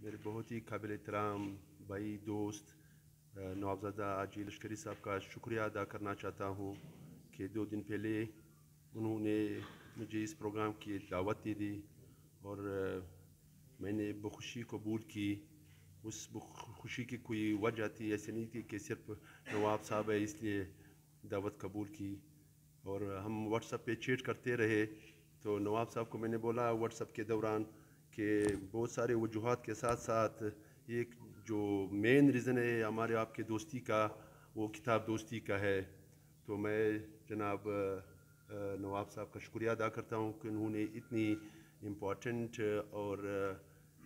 میرے بہت ہی قابل احترام بھائی دوست نوابزادہ آجی لشکری صاحب کا شکریہ ادا کرنا چاہتا ہوں کہ 2 دن پہلے انہوں نے مجھے اس پروگرام کی دعوت دی تھی اور میں نے بخوشی قبول کی. اس خوشی کی کوئی وجہ تھی، ایسے نہیں تھی کہ صرف نواب صاحب ہے اس لیے دعوت قبول کی. اور ہم واٹس ایپ پہ چیٹ کرتے رہے تو نواب صاحب کو میں نے بولا واٹس ایپ کے دوران کہ بہت سارے وجوہات کے ساتھ ساتھ ایک جو مین ریزن ہے ہمارے آپ کے دوستی کا وہ کتاب دوستی کا ہے. تو میں جناب نواب صاحب کا شکریہ ادا کرتا ہوں کہ انہوں نے اتنی امپورٹنٹ اور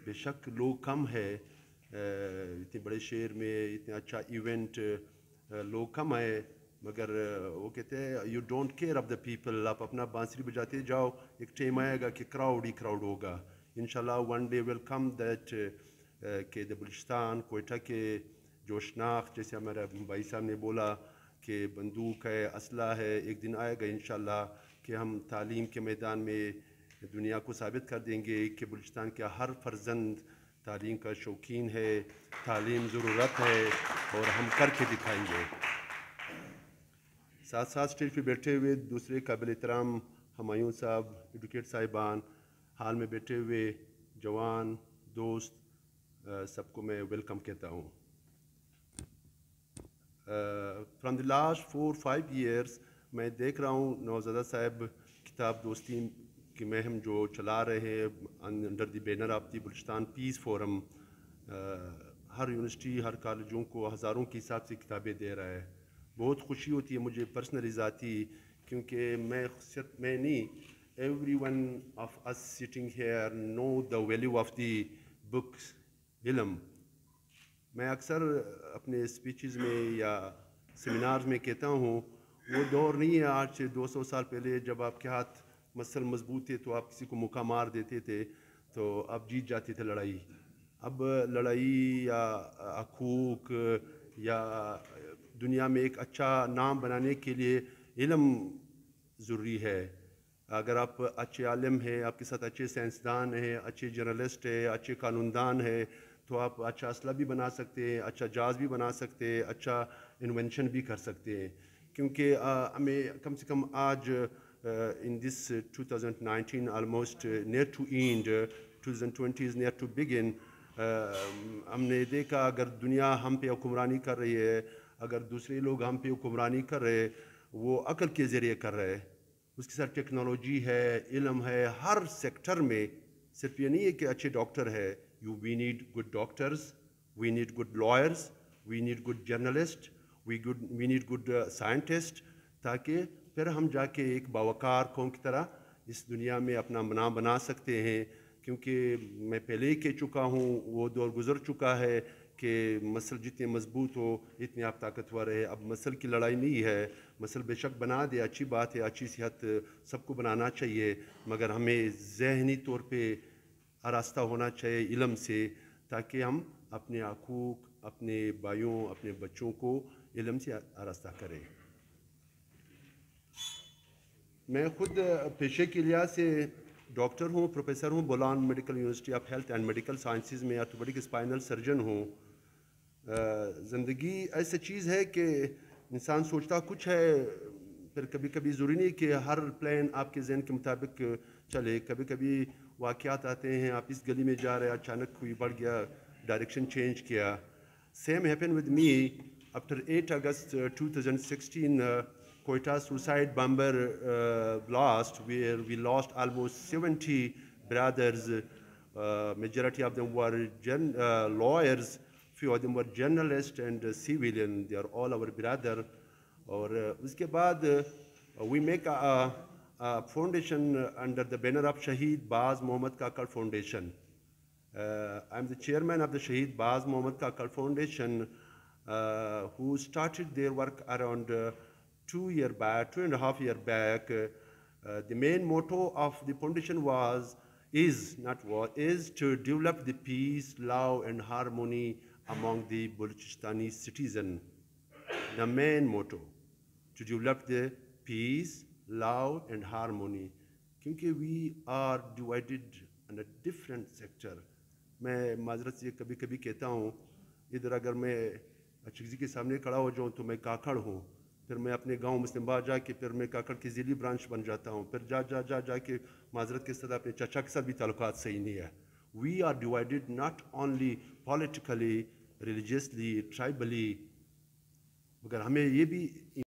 بے شک لوگ کم ہے اتنے بڑے شہر میں اتنا اچھا ایونٹ لوگ کم آئے مگر وہ کہتے ہیں you don't care of the people. آپ اپنا بانسری بجاتے جاؤ، ایک ٹائم آئے گا کہ کراؤڈ ہی کراؤڈ ہوگا. انشاءاللہ one day will come that کہ بلوچستان کوئٹہ کے جو شناخت جیسے ہمارا بھائی صاحب نے بولا کہ بندوق ہے، اسلحہ ہے، ایک دن آئے گا انشاءاللہ کہ ہم تعلیم کے میدان میں دنیا کو ثابت کر دیں گے کہ بلوچستان کا ہر فرزند تعلیم کا شوقین ہے، تعلیم ضرورت ہے اور ہم کر کے دکھائیں گے. ساتھ ساتھ اسٹیج پہ بیٹھے ہوئے دوسرے قابل احترام ہمایوں صاحب، ایڈوکیٹ صاحبان، حال میں بیٹھے ہوئے جوان دوست، سب کو میں ویلکم کہتا ہوں. فرام دی لاسٹ 4-5 ایئرس میں دیکھ رہا ہوں نوزادہ صاحب کتاب دوستی کی مہم جو چلا رہے ہیں under the banner of the Balochistan peace forum. ہر یونیورسٹی ہر کالجوں کو ہزاروں کے حساب سے کتابیں دے رہا ہے. بہت خوشی ہوتی ہے مجھے پرسنلی ذاتی، کیونکہ میں صرف میں نہیں every one of us sitting here know the value of the books. علم میں اکثر اپنے اسپیچز میں یا سیمینارز میں کہتا ہوں وہ دور نہیں ہے آج سے 200 سال پہلے جب آپ کے ہاتھ مسل مضبوط تھے تو آپ کسی کو مکہ مار دیتے تھے تو آپ جیت جاتے تھے لڑائی. اب لڑائی یا حقوق یا دنیا میں ایک اچھا نام بنانے کے لیے علم ضروری ہے. اگر آپ اچھے عالم ہیں، آپ کے ساتھ اچھے سائنسدان ہیں، اچھے جرنلسٹ ہیں، اچھے قانون دان ہیں تو آپ اچھا اسلحہ بھی بنا سکتے ہیں، اچھا جہاز بھی بنا سکتے ہیں، اچھا انوینشن بھی کر سکتے ہیں. کیونکہ ہمیں کم سے کم آج in this 2019 almost near to end, 2020 is near to begin. ہم نے دیکھا اگر دنیا ہم پہ حکمرانی کر رہی ہے، اگر دوسرے لوگ ہم پہ حکمرانی کر رہے وہ عقل کے ذریعے کر رہے. اس کے ساتھ ٹیکنالوجی ہے، علم ہے، ہر سیکٹر میں. صرف یہ نہیں ہے کہ اچھے ڈاکٹر ہے. We need good doctors, we need good lawyers, we need good journalist, we need good scientist, تاکہ پھر ہم جا کے ایک باوقار قوم کی طرح اس دنیا میں اپنا نام بنا سکتے ہیں. کیونکہ میں پہلے ہی کہہ چکا ہوں وہ دور گزر چکا ہے کہ مسل جتنے مضبوط ہو اتنے آپ طاقتور ہے. اب مسل کی لڑائی نہیں ہے. مسل بے شک بنا دے، اچھی بات ہے، اچھی صحت سب کو بنانا چاہیے، مگر ہمیں ذہنی طور پہ آراستہ ہونا چاہیے علم سے تاکہ ہم اپنے حقوق، اپنے بھائیوں، اپنے بچوں کو علم سے آراستہ کریں. میں خود پیشے کے لحاظ سے ڈاکٹر ہوں، پروفیسر ہوں Bolan medical university of health and medical sciences میں، آرتھوپیڈک اسپائنل سرجن ہوں. زندگی ایسی چیز ہے کہ انسان سوچتا کچھ ہے، پھر کبھی کبھی ضروری نہیں کہ ہر پلان آپ کے ذہن کے مطابق چلے. کبھی کبھی واقعات آتے ہیں، آپ اس گلی میں جا رہے اچانک کوئی بڑھ گیا، ڈائریکشن چینج کیا. Same happen with me after 8 August 2016 Quetta suicide bomber blast where we lost almost 70 brothers. Majority of them were lawyers, few of them were journalists and civilian. They are all our brother. اور اس کے بعد we make a foundation under the banner of Shaheed Baaz Mohammad Kakar Foundation. I'm the chairman of the Shaheed Baaz Mohammad Kakar Foundation, who started their work around 2.5 years back. The main motto of the foundation is to develop the peace, love and harmony among the Baluchistani citizen. The main motto, to develop the peace, love and harmony. Because we are divided in a different sector. میں معذرت سے کبھی کبھی کہتا ہوں ادھر اگر میں اچھگزی کے سامنے کھڑا ہو جاؤں تو میں کاکڑ ہوں، پھر میں اپنے گاؤں مسلم آباد جا کے پھر میں کاکڑ کی ضلعی برانچ بن جاتا ہوں، پھر جا کے معذرت کے ساتھ اپنے چچا کے ساتھ بھی تعلقات صحیح نہیں ہے. We are divided not only politically, religiously, tribally, مگر ہمیں یہ بھی